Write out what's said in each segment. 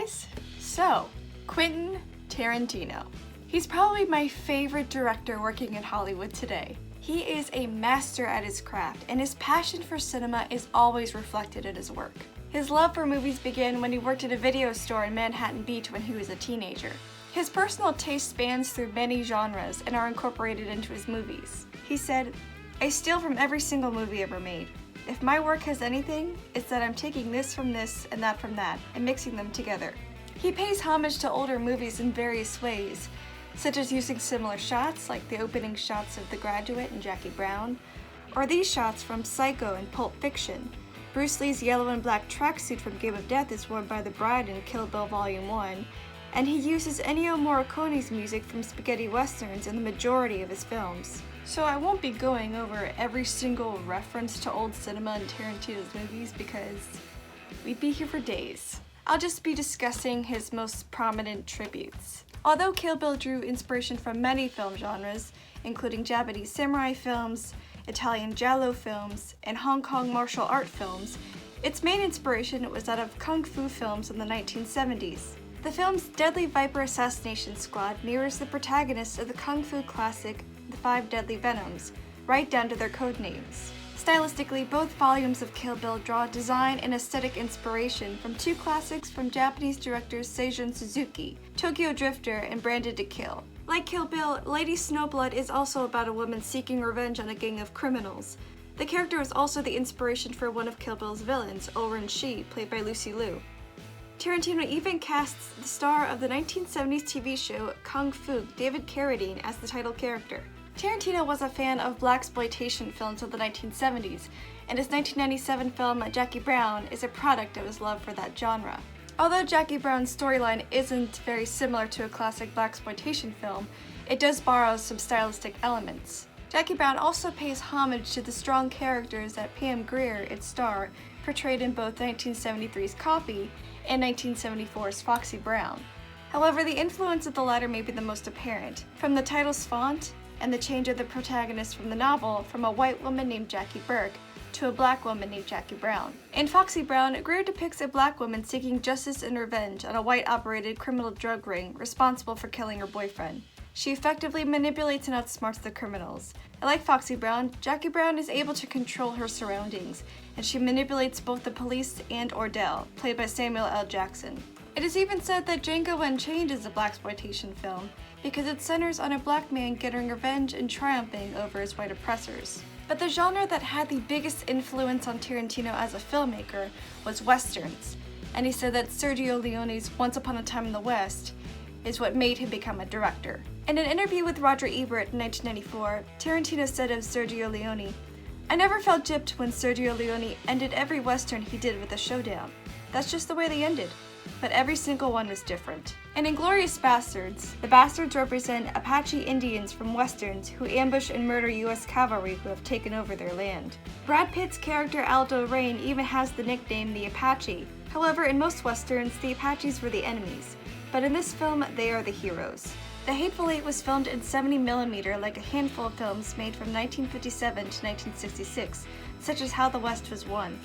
guys. So, Quentin Tarantino. He's probably my favorite director working in Hollywood today. He is a master at his craft, and his passion for cinema is always reflected in his work. His love for movies began when he worked at a video store in Manhattan Beach when he was a teenager. His personal taste spans through many genres and are incorporated into his movies. He said, "I steal from every single movie ever made. If my work has anything, it's that I'm taking this from this and that from that and mixing them together." He pays homage to older movies in various ways, such as using similar shots like the opening shots of The Graduate and Jackie Brown, or these shots from Psycho and Pulp Fiction. Bruce Lee's yellow and black tracksuit from Game of Death is worn by the bride in Kill Bill Volume 1, and he uses Ennio Morricone's music from spaghetti westerns in the majority of his films. So I won't be going over every single reference to old cinema in Tarantino's movies because we'd be here for days. I'll just be discussing his most prominent tributes. Although Kill Bill drew inspiration from many film genres, including Japanese samurai films, Italian giallo films, and Hong Kong martial art films, its main inspiration was that of kung fu films in the 1970s. The film's Deadly Viper Assassination Squad mirrors the protagonists of the kung fu classic The Five Deadly Venoms, right down to their code names. Stylistically, both volumes of Kill Bill draw design and aesthetic inspiration from two classics from Japanese directors Seijun Suzuki, Tokyo Drifter and Branded to Kill. Like Kill Bill, Lady Snowblood is also about a woman seeking revenge on a gang of criminals. The character was also the inspiration for one of Kill Bill's villains, Oren Shi, played by Lucy Liu. Tarantino even casts the star of the 1970s TV show Kung Fu, David Carradine, as the title character. Tarantino was a fan of blaxploitation films of the 1970s, and his 1997 film Jackie Brown is a product of his love for that genre. Although Jackie Brown's storyline isn't very similar to a classic blaxploitation film, it does borrow some stylistic elements. Jackie Brown also pays homage to the strong characters that Pam Grier, its star, portrayed in both 1973's Copy and 1974's Foxy Brown. However, the influence of the latter may be the most apparent, from the title's font and the change of the protagonist from the novel from a white woman named Jackie Burke to a black woman named Jackie Brown. In Foxy Brown, Grier depicts a black woman seeking justice and revenge on a white-operated criminal drug ring responsible for killing her boyfriend. She effectively manipulates and outsmarts the criminals. And like Foxy Brown, Jackie Brown is able to control her surroundings, and she manipulates both the police and Ordell, played by Samuel L. Jackson. It is even said that Django Unchained is a blaxploitation film because it centers on a black man getting revenge and triumphing over his white oppressors. But the genre that had the biggest influence on Tarantino as a filmmaker was westerns, and he said that Sergio Leone's Once Upon a Time in the West is what made him become a director. In an interview with Roger Ebert in 1994, Tarantino said of Sergio Leone, "I never felt gypped when Sergio Leone ended every western he did with a showdown. That's just the way they ended. But every single one was different." In Inglourious Basterds, the Bastards represent Apache Indians from westerns who ambush and murder US cavalry who have taken over their land. Brad Pitt's character Aldo Rain even has the nickname the Apache. However, in most westerns, the Apaches were the enemies, but in this film, they are the heroes. The Hateful Eight was filmed in 70mm like a handful of films made from 1957 to 1966, such as How the West Was Won.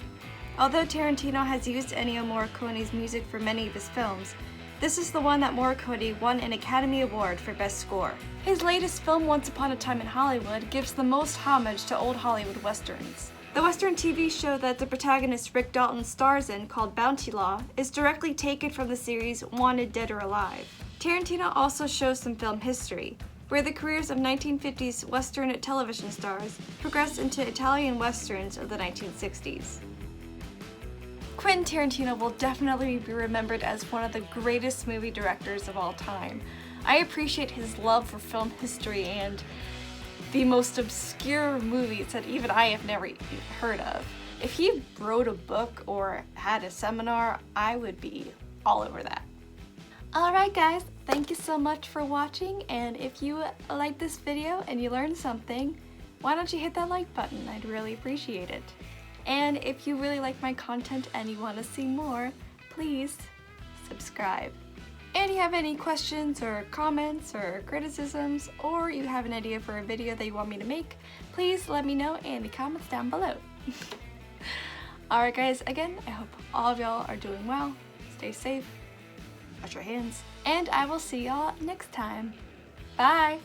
Although Tarantino has used Ennio Morricone's music for many of his films, this is the one that Morricone won an Academy Award for Best Score. His latest film, Once Upon a Time in Hollywood, gives the most homage to old Hollywood westerns. The western TV show that the protagonist Rick Dalton stars in, called Bounty Law, is directly taken from the series Wanted Dead or Alive. Tarantino also shows some film history, where the careers of 1950s western television stars progressed into Italian westerns of the 1960s. Quentin Tarantino will definitely be remembered as one of the greatest movie directors of all time. I appreciate his love for film history and the most obscure movies that even I have never heard of. If he wrote a book or had a seminar, I would be all over that. Alright guys, thank you so much for watching, and if you like this video and you learned something, why don't you hit that like button? I'd really appreciate it. And if you really like my content and you want to see more, please subscribe. And you have any questions or comments or criticisms, or you have an idea for a video that you want me to make, please let me know in the comments down below. Alright guys, again, I hope all of y'all are doing well, stay safe, wash your hands, and I will see y'all next time. Bye!